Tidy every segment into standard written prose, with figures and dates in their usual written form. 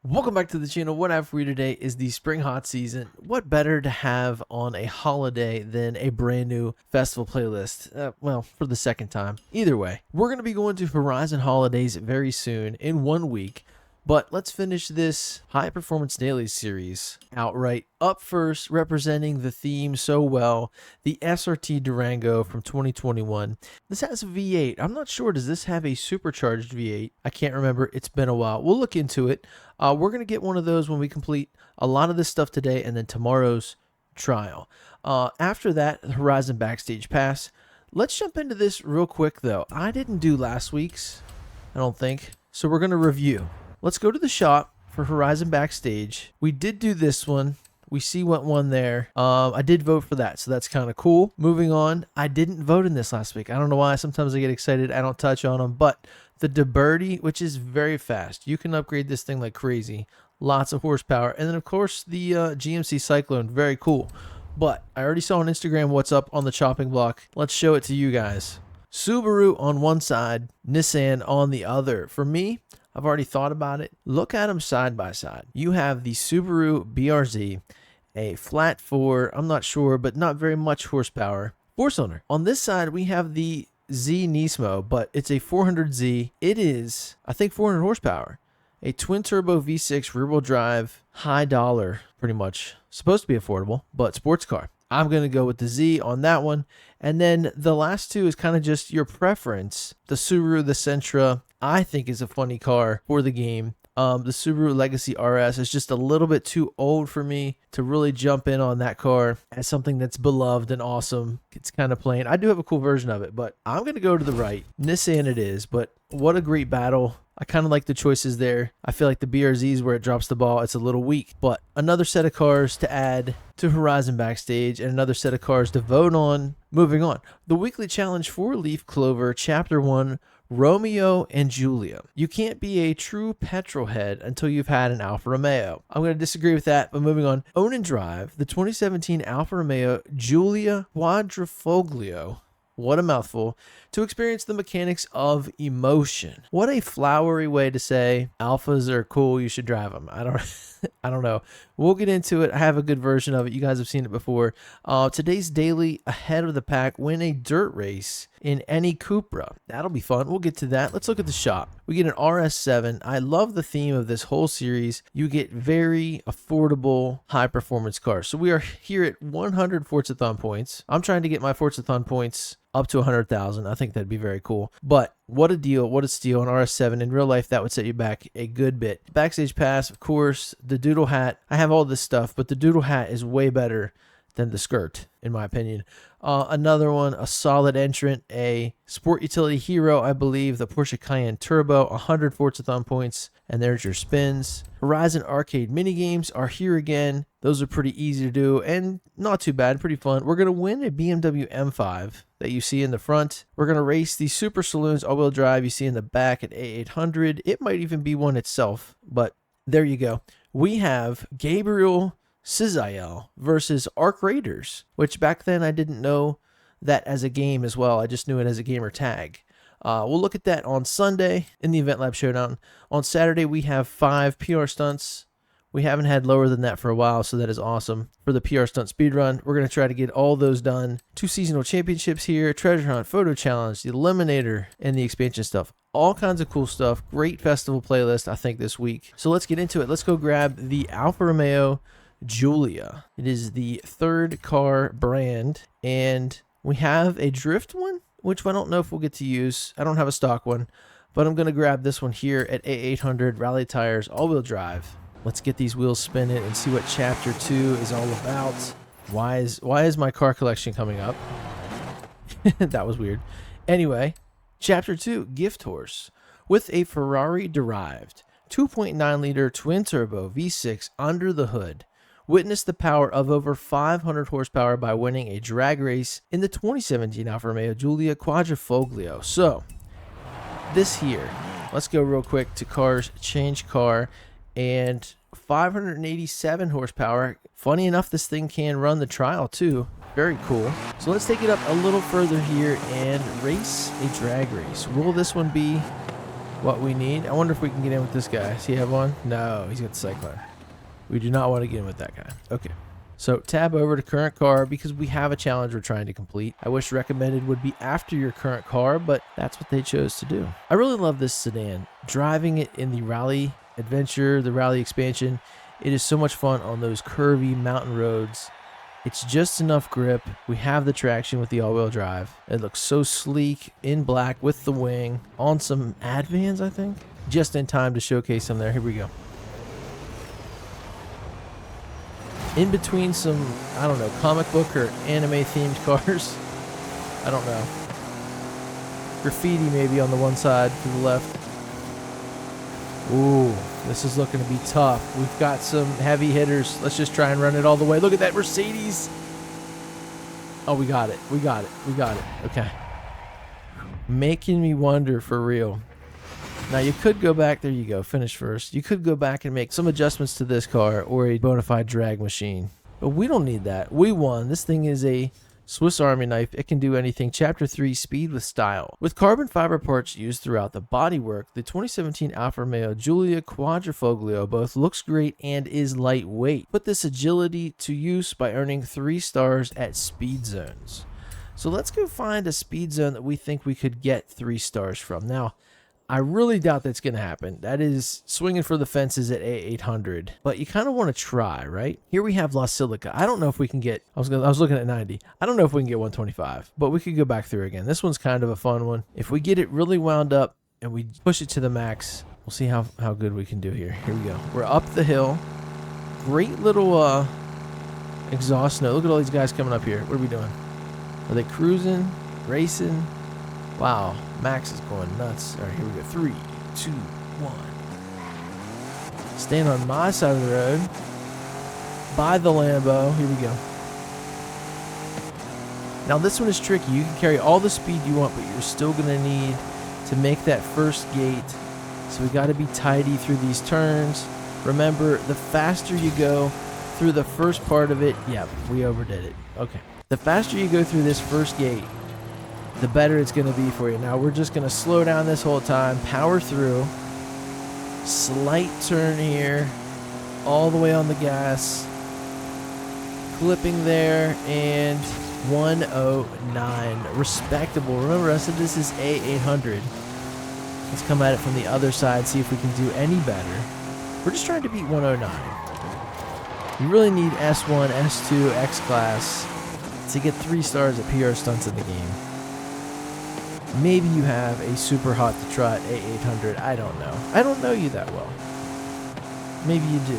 Welcome back to the channel. What I have for you today is the spring hot season. What better to have on a holiday than a brand new festival playlist? Well, for the second time. Either way, we're going to be going to Horizon Holidays very soon in 1 week. But let's finish this high performance daily series outright. Up first, representing the theme so well, the SRT Durango from 2021. This has a V8. I'm not sure. Does this have a supercharged V8? I can't remember. It's been a while. We'll look into it. We're going to get one of those when we complete a lot of this stuff today and then tomorrow's trial. After that, the Horizon Backstage Pass. Let's jump into this real quick, though. I didn't do last week's, I don't think. So we're going to review. Let's go to the shop for Horizon Backstage. We did do this one. We see what won there. I did vote for that, so that's kind of cool. Moving on, I didn't vote in this last week. I don't know why. Sometimes I get excited. I don't touch on them, but the DeBerti, which is very fast. You can upgrade this thing like crazy. Lots of horsepower. And then, of course, the GMC Cyclone. Very cool. But I already saw on Instagram what's up on the chopping block. Let's show it to you guys. Subaru on one side, Nissan on the other. For me, I've already thought about it. Look at them side by side. You have the Subaru BRZ, a flat four, I'm not sure, but not very much horsepower. Four-cylinder. On this side, we have the Z Nismo, but it's a 400Z. It is, I think, 400 horsepower. A twin-turbo V6 rear-wheel drive, high dollar, pretty much. Supposed to be affordable, but sports car. I'm going to go with the Z on that one. And then the last two is kind of just your preference. The Subaru, the Sentra, I think is a funny car for the game. The Subaru Legacy RS is just a little bit too old for me to really jump in on that car as something that's beloved and awesome. It's kind of plain. I do have a cool version of it, but I'm going to go to the right. Nissan it is, but what a great battle. I kind of like the choices there. I feel like the BRZ is where it drops the ball. It's a little weak, but another set of cars to add to Horizon Backstage and another set of cars to vote on. Moving on. The weekly challenge for Leaf Clover, Chapter 1, Romeo and Julia. You can't be a true petrol head until you've had an Alfa Romeo. I'm going to disagree with that, but moving on. Own and drive the 2017 Alfa Romeo Giulia Quadrifoglio. What a mouthful. To experience the mechanics of emotion. What a flowery way to say Alphas are cool, you should drive them. I don't know. We'll get into it. I have a good version of it. You guys have seen it before. Today's daily ahead of the pack, win a dirt race in any Cupra. That'll be fun. We'll get to that. Let's look at the shop. We get an RS7. I love the theme of this whole series. You get very affordable, high-performance cars. So we are here at 100 Forzathon points. I'm trying to get my Forzathon points up to 100,000. I think that'd be very cool. But what a deal, what a steal on RS7. In real life, that would set you back a good bit. Backstage pass, of course, the doodle hat. I have all this stuff, but the doodle hat is way better than the skirt, in my opinion. Another one, a solid entrant, a sport utility hero, I believe, the Porsche Cayenne Turbo, 100 Forzathon points, and there's your spins. Horizon Arcade minigames are here again. Those are pretty easy to do and not too bad, pretty fun. We're going to win a BMW M5 that you see in the front. We're going to race the Super Saloons all-wheel drive you see in the back at A800. It might even be one itself, but there you go. We have Gabriel Cizael versus Arc Raiders, which back then I didn't know that as a game as well. I just knew it as a gamer tag. We'll look at that on Sunday in the Event Lab Showdown. On Saturday, we have 5 PR stunts. We haven't had lower than that for a while, so that is awesome. For the PR stunt speedrun, we're going to try to get all those done. 2 seasonal championships here, treasure hunt, photo challenge, the eliminator, and the expansion stuff. All kinds of cool stuff. Great festival playlist, I think, this week. So let's get into it. Let's go grab the Alfa Romeo Giulia. It is the third car brand, and we have a drift one, which I don't know if we'll get to use. I don't have a stock one, but I'm going to grab this one here at A800 Rally Tires all-wheel drive. Let's get these wheels spinning and see what Chapter 2 is all about. Why is my car collection coming up? That was weird. Anyway, Chapter 2, Gift Horse. With a Ferrari-derived 2.9-liter twin-turbo V6 under the hood. Witness the power of over 500 horsepower by winning a drag race in the 2017 Alfa Romeo Giulia Quadrifoglio. So, this here, let's go real quick to cars, change car, and 587 horsepower. Funny enough, this thing can run the trial too. Very cool. So let's take it up a little further here and race a drag race. Will this one be what we need. I wonder if we can get in with this guy. Does he have one? No, he's got the Cyclone. We do not want to get in with that guy. Okay. So tab over to current car because we have a challenge we're trying to complete. I wish recommended would be after your current car, but that's what they chose to do. I really love this sedan. Driving it in the rally adventure, the rally expansion, it is so much fun on those curvy mountain roads. It's just enough grip. We have the traction with the all-wheel drive. It looks so sleek in black with the wing on some ad vans, I think. Just in time to showcase them there. Here we go. In between some, I don't know, comic book or anime themed cars. I don't know. Graffiti maybe on the one side to the left. Ooh, this is looking to be tough. We've got some heavy hitters. Let's just try and run it all the way. Look at that Mercedes. Oh, we got it. We got it. We got it. Okay. Making me wonder for real. Now, you could go back. There you go. Finish first. You could go back and make some adjustments to this car or a bona fide drag machine. But we don't need that. We won. This thing is a Swiss Army knife. It can do anything. Chapter 3, Speed with Style. With carbon fiber parts used throughout the bodywork, the 2017 Alfa Romeo Giulia Quadrifoglio both looks great and is lightweight. Put this agility to use by earning 3 stars at speed zones. So let's go find a speed zone that we think we could get 3 stars from. Now, I really doubt that's going to happen. That is swinging for the fences at A800. But you kind of want to try, right? Here we have La Silica. I don't know if we can get... I was looking at 90. I don't know if we can get 125. But we could go back through again. This one's kind of a fun one. If we get it really wound up and we push it to the max, we'll see how good we can do here. Here we go. We're up the hill. Great little exhaust note. Look at all these guys coming up here. What are we doing? Are they cruising? Racing? Wow, Max is going nuts. All right, here we go. 3, 2, 1. Staying on my side of the road. By the Lambo. Here we go. Now, this one is tricky. You can carry all the speed you want, but you're still going to need to make that first gate. So we got to be tidy through these turns. Remember, the faster you go through the first part of it, yeah, we overdid it. Okay. The faster you go through this first gate, the better it's going to be for you. Now, we're just going to slow down this whole time, power through, slight turn here, all the way on the gas, clipping there, and 109. Respectable. Remember, I said this is A800. Let's come at it from the other side, see if we can do any better. We're just trying to beat 109. You really need S1, S2, X-Class to get 3 stars at PR stunts in the game. Maybe you have a super hot to trot A800. I don't know. I don't know you that well. Maybe you do.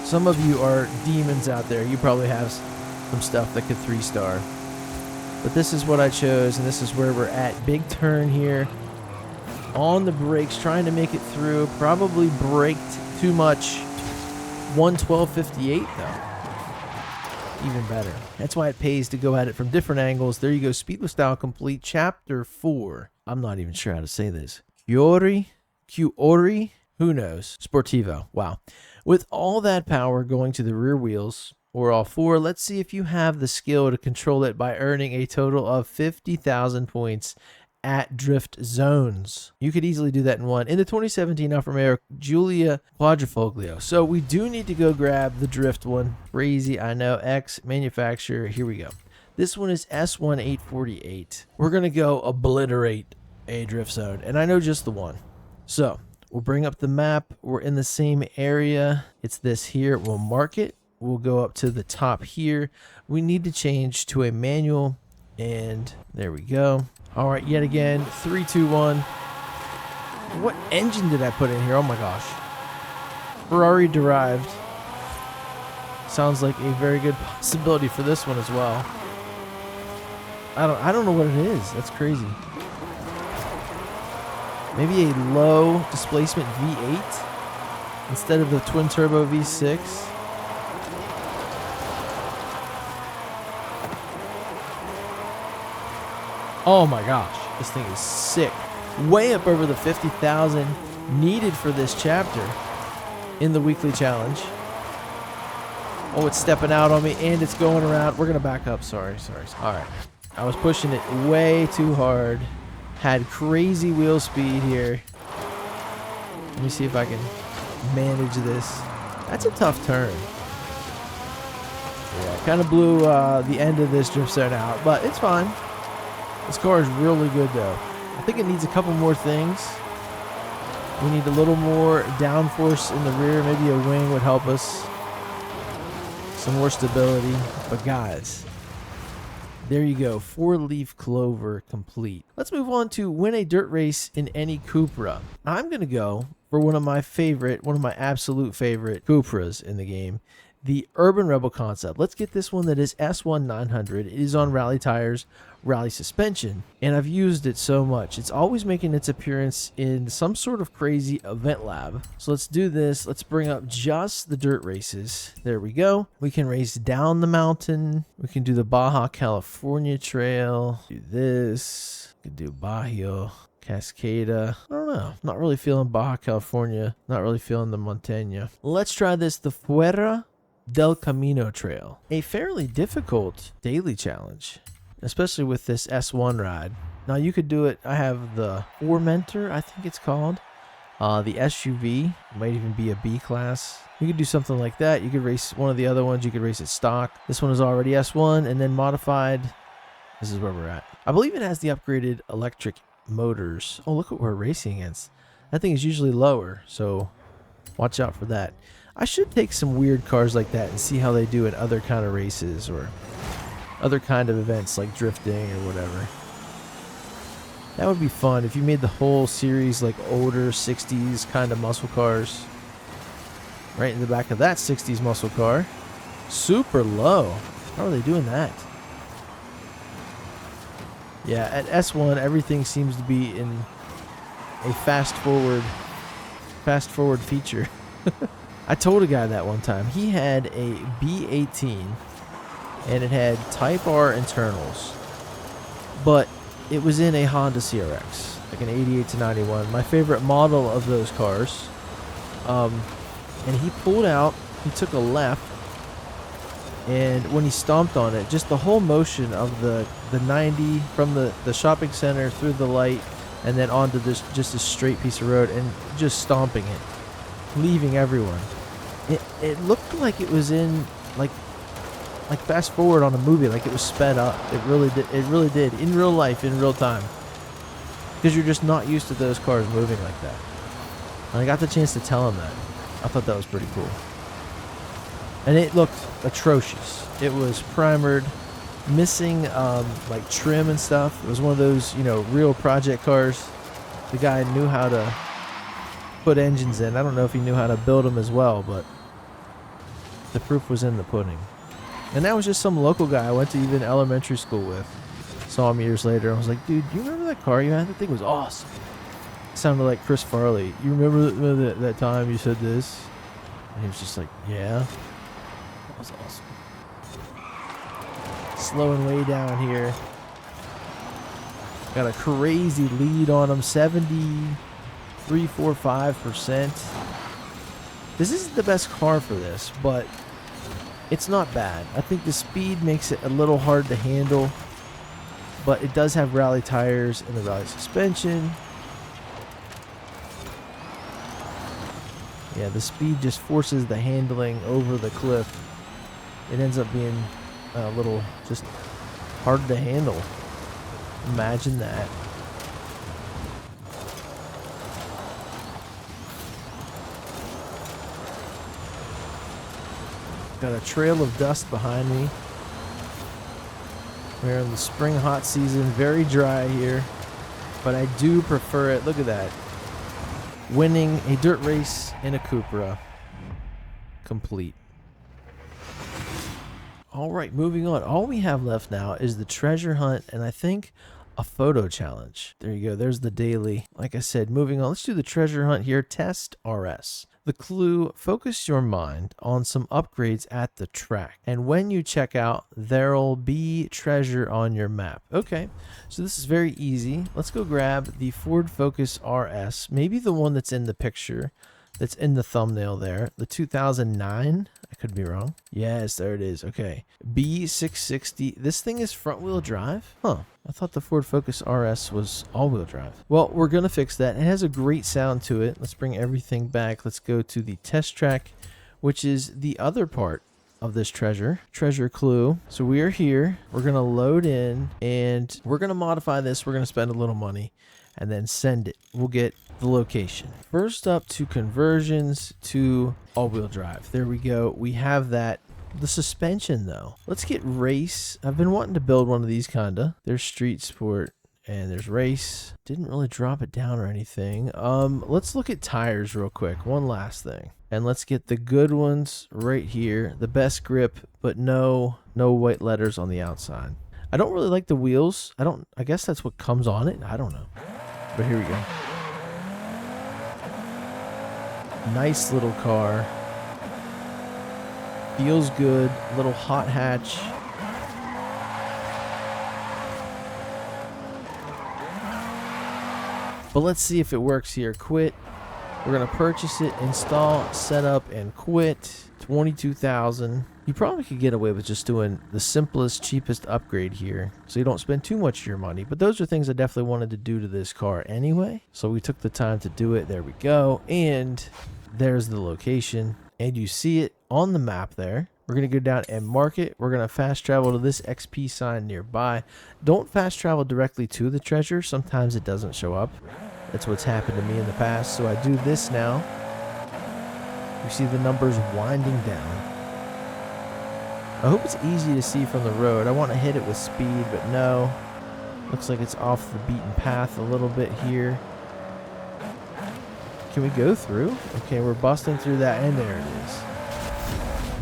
Some of you are demons out there. You probably have some stuff that could 3-star. But this is what I chose, and this is where we're at. Big turn here. On the brakes, trying to make it through. Probably braked too much. 112.58 though. Even better. That's why it pays to go at it from different angles. There you go. Speed with Style complete. Chapter 4. I'm not even sure how to say this. Chiori? Who knows? Sportivo. Wow. With all that power going to the rear wheels, or all 4, let's see if you have the skill to control it by earning a total of 50,000 points at drift zones. You could easily do that in one. In the 2017 Alfa Romeo Giulia Quadrifoglio. So we do need to go grab the drift one. Crazy, I know. X manufacturer. Here we go. This one is S1848. We're going to go obliterate a drift zone. And I know just the one. So we'll bring up the map. We're in the same area. It's this here. We'll mark it. We'll go up to the top here. We need to change to a manual. And there we go. All right, yet again, 3, 2, 1. What engine did I put in here? Oh my gosh. Ferrari derived. Sounds like a very good possibility for this one as well. I don't know what it is. That's crazy. Maybe a low displacement V8 instead of the twin turbo V6. Oh my gosh, this thing is sick. Way up over the 50,000 needed for this chapter in the weekly challenge. Oh, it's stepping out on me and it's going around. We're going to back up. Sorry. All right. I was pushing it way too hard. Had crazy wheel speed here. Let me see if I can manage this. That's a tough turn. Yeah, kind of blew the end of this drift zone out, but it's fine. This car is really good though. I think it needs a couple more things. We need a little more downforce in the rear. Maybe a wing would help us. Some more stability. But guys, there you go. 4-leaf clover complete. Let's move on to win a dirt race in any Cupra. I'm going to go for one of my absolute favorite Cupras in the game. The Urban Rebel concept. Let's get this one that is S1 900. It is on rally tires, rally suspension, and I've used it so much. It's always making its appearance in some sort of crazy event lab. So let's do this. Let's bring up just the dirt races. There we go. We can race down the mountain. We can do the Baja California Trail. Do this. We can do Baja Cascada. I don't know. Not really feeling Baja California. Not really feeling the Montaña. Let's try this. The Fuera del Camino Trail. A fairly difficult daily challenge, especially with this S1 ride. Now you could do it. I have the Formentor, I think it's called. The SUV might even be a B class. You could do something like that. You could race one of the other ones. You could race it stock. This one is already S1 and then modified. This is where we're at. I believe it has the upgraded electric motors. Oh, look what we're racing against. That thing is usually lower, so watch out for that. I should take some weird cars like that and see how they do at other kind of races or other kind of events like drifting or whatever. That would be fun if you made the whole series like older 60s kind of muscle cars. Right in the back of that 60s muscle car. Super low. How are they doing that? Yeah, at S1 everything seems to be in a fast forward feature. I told a guy that one time. He had a B18 and it had Type R internals, but it was in a Honda CRX, like an 88 to 91, my favorite model of those cars. And he pulled out, he took a left, and when he stomped on it, just the whole motion of the 90 from the shopping center through the light and then onto this just a straight piece of road and just stomping it, leaving everyone. It looked like it was in like fast forward on a movie, like it was sped up. It really did in real life, in real time, because you're just not used to those cars moving like that. And I got the chance to tell him that. I thought that was pretty cool. And it looked atrocious. It was primered, missing like trim and stuff. It was one of those, real project cars. The guy knew how to put engines in. I don't know if he knew how to build them as well, but the proof was in the pudding. And that was just some local guy I went to even elementary school with. Saw him years later. I was like, dude, do you remember that car you had? That thing was awesome. It sounded like Chris Farley. You remember that time you said this? And he was just like, yeah. That was awesome. Slowing way down here. Got a crazy lead on him. 73.45%. This isn't the best car for this, but it's not bad. I think the speed makes it a little hard to handle, but it does have rally tires and the rally suspension. Yeah, the speed just forces the handling over the cliff. It ends up being a little just hard to handle. Imagine that. Got a trail of dust behind me. We're in the spring hot season, very dry here, but I do prefer it. Look at that. Winning a dirt race in a Cupra. Complete. All right, moving on. All we have left now is the treasure hunt and I think a photo challenge. There you go. There's the daily. Like I said, moving on. Let's do the treasure hunt here. Test RS. The clue, focus your mind on some upgrades at the track. And when you check out, there'll be treasure on your map. Okay, so this is very easy. Let's go grab the Ford Focus RS. Maybe the one that's in the picture, that's in the thumbnail there. The 2009. I Could be wrong. Yes, there it is. Okay. B660. This thing is front wheel drive? Huh. I thought the Ford Focus RS was all wheel drive. Well, we're going to fix that. It has a great sound to it. Let's bring everything back. Let's go to the test track, which is the other part of this treasure clue. So we are here. We're going to load in and we're going to modify this. We're going to spend a little money and then send it. We'll get the location. First up to conversions to all-wheel drive. There we go. We have that. The suspension though. Let's get race. I've been wanting to build one of these kinda. There's street sport and there's race. Didn't really drop it down or anything. Let's look at tires real quick. One last thing. And let's get the good ones right here. The best grip, but no white letters on the outside. I don't really like the wheels. I guess that's what comes on it. I don't know. But here we go. Nice little car. Feels good. Little hot hatch. But let's see if it works here. Quit. We're going to purchase it, install, set up, and quit. 22,000. You probably could get away with just doing the simplest, cheapest upgrade here, so you don't spend too much of your money. But those are things I definitely wanted to do to this car anyway, so we took the time to do it. There we go. And there's the location, and you see it on the map there. We're going to go down and mark it. We're going to fast travel to this XP sign nearby. Don't fast travel directly to the treasure. Sometimes it doesn't show up. That's what's happened to me in the past. So I do this now. You see the numbers winding down. I hope it's easy to see from the road. I want to hit it with speed, but no. Looks like it's off the beaten path a little bit here. Can we go through? Okay, we're busting through that, and there it is.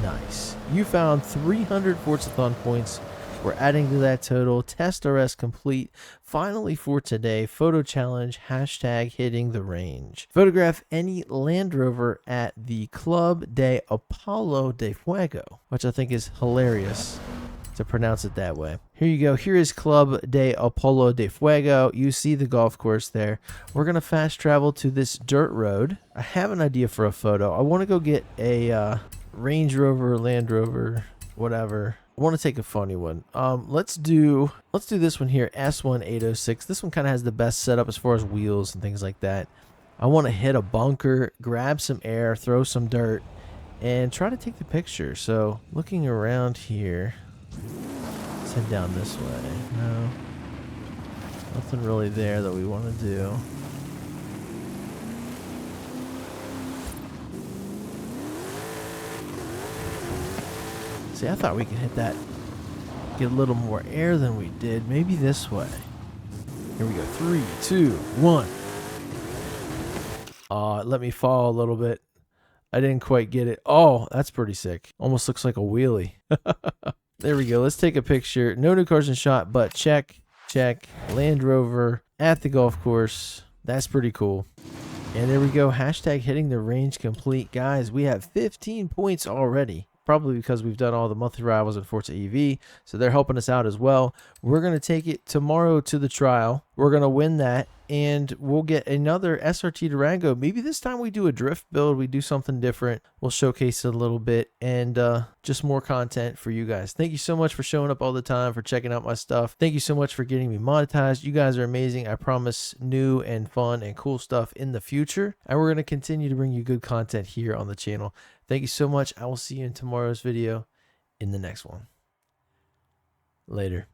Nice. You found 300 Forzathon points. We're adding to that total. Test RS complete. Finally for today, photo challenge, hashtag hitting the range. Photograph any Land Rover at the Club de Apollo de Fuego, which I think is hilarious to pronounce it that way. Here you go. Here is Club de Apollo de Fuego. You see the golf course there. We're going to fast travel to this dirt road. I have an idea for a photo. I want to go get a Range Rover, Land Rover, whatever. I want to take a funny one. Let's do this one here, S1806. This one kind of has the best setup as far as wheels and things like that. I want to hit a bunker, grab some air, throw some dirt, and try to take the picture. So looking around here, let's head down this way. No, nothing really there that we want to do. See, I thought we could hit that, get a little more air than we did. Maybe this way. Here we go. 3, 2, 1. It let me fall a little bit. I didn't quite get it. Oh, that's pretty sick. Almost looks like a wheelie. There we go. Let's take a picture. No new cars in shot, but check. Land Rover at the golf course. That's pretty cool. And there we go. Hashtag hitting the range complete. Guys, we have 15 points already. Probably because we've done all the monthly rivals in Forza EV, so they're helping us out as well. We're going to take it tomorrow to the trial. We're going to win that, and we'll get another SRT Durango. Maybe this time we do a drift build. We do something different. We'll showcase it a little bit, and just more content for you guys. Thank you so much for showing up all the time, for checking out my stuff. Thank you so much for getting me monetized. You guys are amazing. I promise new and fun and cool stuff in the future, and we're going to continue to bring you good content here on the channel. Thank you so much. I will see you in tomorrow's video in the next one. Later.